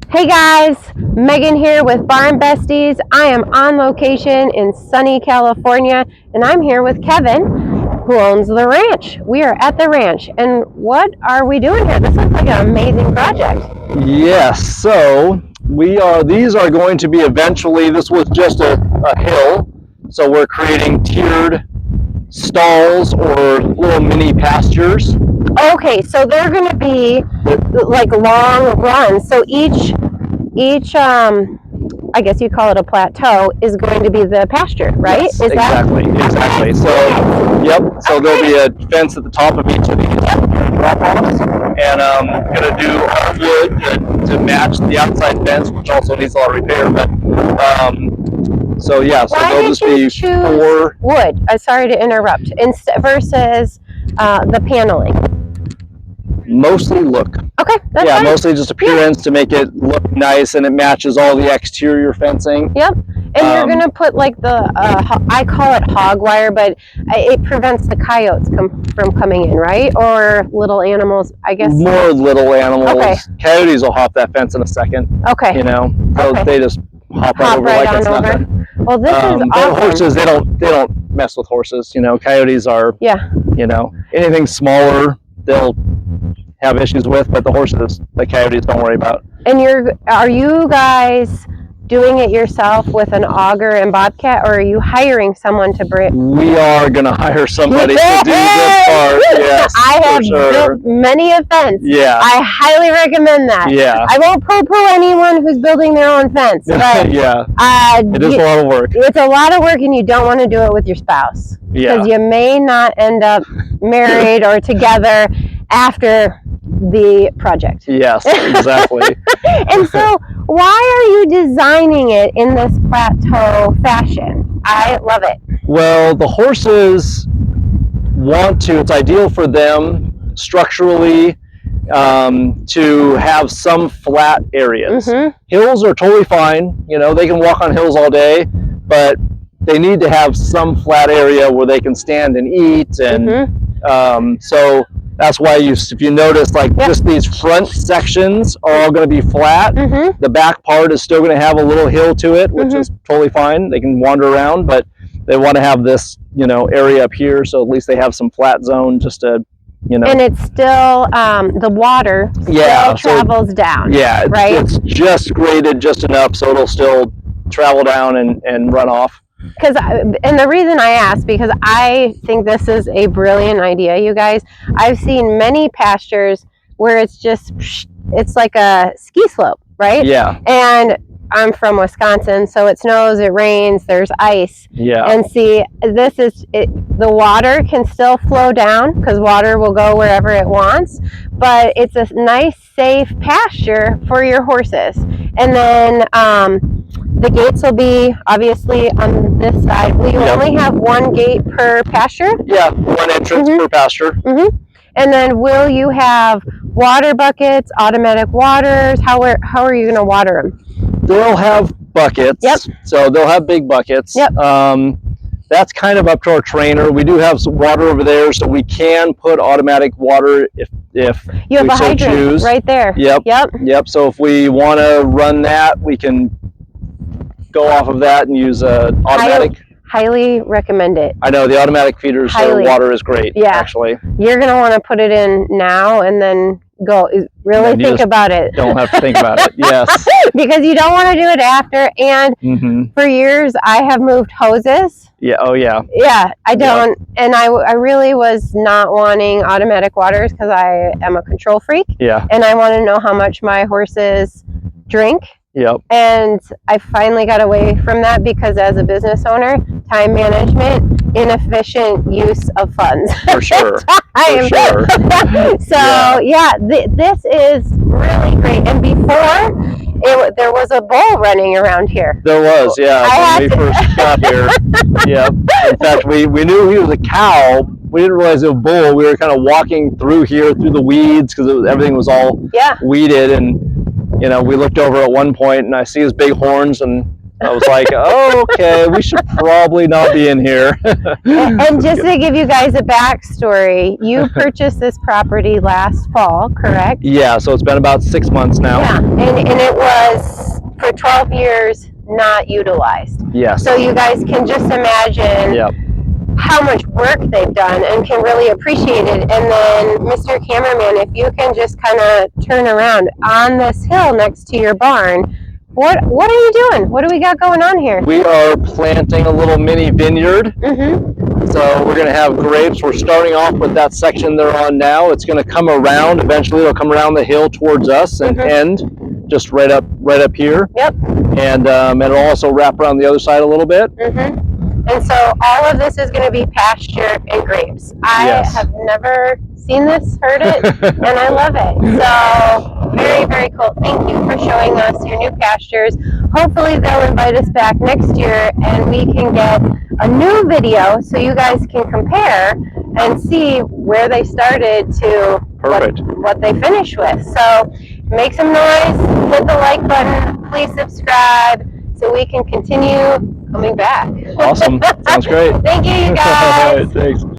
Hey guys, Megan here with Barn Besties. I am on location in sunny California, and I'm here with Kevin, who owns the ranch. We are at the ranch, and what are we doing here? This looks like an amazing project. Yes, so these are going to be eventually, this was just a hill, so we're creating tiered stalls or little mini pastures. Okay, so they're going to be like long runs. So each I guess you call it a plateau, is going to be the pasture, right? Yes, is exactly. So, yep. So there'll be a fence at the top of each of these drop-offs, and I'm gonna do hardwood to match the outside fence, which also needs a lot of repair. But so yeah, so there'll just be 4 wood. Sorry to interrupt. Versus the paneling. Mostly look. Okay, that's yeah, fine. Mostly just appearance to make it look nice, and it matches all the exterior fencing. Yep, and you're gonna put like the I call it hog wire, but it prevents the coyotes from coming in, right? Or little animals, I guess. More little animals. Okay. Coyotes will hop that fence in a second. Okay. You know, okay. They just hop right over like it's nothing. Well, this is awesome. Horses, they don't mess with horses. You know, coyotes are. Yeah. You know, anything smaller, they'll have issues with, but the coyotes don't worry about. And are you guys doing it yourself with an auger and bobcat, or are you hiring someone to bring? We are going to hire somebody to do this part. Yes, I have built many a fence. Yeah. I highly recommend that. Yeah. I won't poo-poo anyone who's building their own fence. But, yeah. It is a lot of work. It's a lot of work, and you don't want to do it with your spouse. Yeah. Because you may not end up married or together after the project. Yes, exactly. And so why are you designing it in this plateau fashion? I love it. Well, the horses it's ideal for them structurally to have some flat areas. Mm-hmm. Hills are totally fine. You know, they can walk on hills all day, but they need to have some flat area where they can stand and eat. And so that's why if you notice, like just these front sections are all going to be flat. The back part is still going to have a little hill to it, which is totally fine. They can wander around, but they want to have this, area up here, so at least they have some flat zone just to, And it's still the water travels down. Yeah, right. It's just graded just enough so it'll still travel down and run off. And the reason I ask, because I think this is a brilliant idea, you guys. I've seen many pastures where it's like a ski slope, right? Yeah. And I'm from Wisconsin, so it snows, it rains, there's ice. Yeah. And see, the water can still flow down because water will go wherever it wants, but it's a nice, safe pasture for your horses. And then the gates will be obviously on this side. Will you only have one gate per pasture? Yeah, one entrance per pasture. And then will you have water buckets, automatic waters? How are you going to water them? They'll have buckets. Yep. So they'll have big buckets. Yep. That's kind of up to our trainer. We do have some water over there, so we can put automatic water if you have we a so hydrant choose. Right there. Yep. So if we want to run that, we can go off of that and use automatic. Highly recommend it. I know the automatic feeders, their water is great. Yeah. Actually. You're gonna want to put it in now and then go. Really think about it. Don't have to think about it. Yes. Because you don't want to do it after. And for years I have moved hoses. Yeah. Oh yeah. Yeah. I don't. Yeah. And I really was not wanting automatic waters because I am a control freak. Yeah. And I want to know how much my horses drink. Yep. And I finally got away from that because as a business owner, time management, inefficient use of funds. For sure. So this is really great. And before, there was a bull running around here. There was, when we first got here. Yep. In fact, we knew he was a cow. We didn't realize it was a bull. We were kind of walking through here through the weeds because everything was all weeded, and we looked over at one point and I see his big horns and I was like, oh, okay, we should probably not be in here. And just to give you guys a backstory, you purchased this property last fall, correct? Yeah, so it's been about 6 months now. Yeah, and it was for 12 years not utilized. Yes. So you guys can just imagine Yep. how much work they've done and can really appreciate it. And then, Mr. Cameraman, if you can just kind of turn around on this hill next to your barn, what are you doing? What do we got going on here? We are planting a little mini vineyard. Mm-hmm. So we're going to have grapes. We're starting off with that section they're on now. It's going to come around. Eventually, it'll come around the hill towards us and end just right up here. Yep. And it'll also wrap around the other side a little bit. Mm-hmm. And so all of this is going to be pasture and grapes. I have never seen this, heard it, and I love it. So very, very cool. Thank you for showing us your new pastures. Hopefully they'll invite us back next year and we can get a new video so you guys can compare and see where they started to what they finished with. So make some noise, hit the like button, please subscribe so we can continue coming back. Awesome. Sounds great. Thank you, you guys. All right, thanks.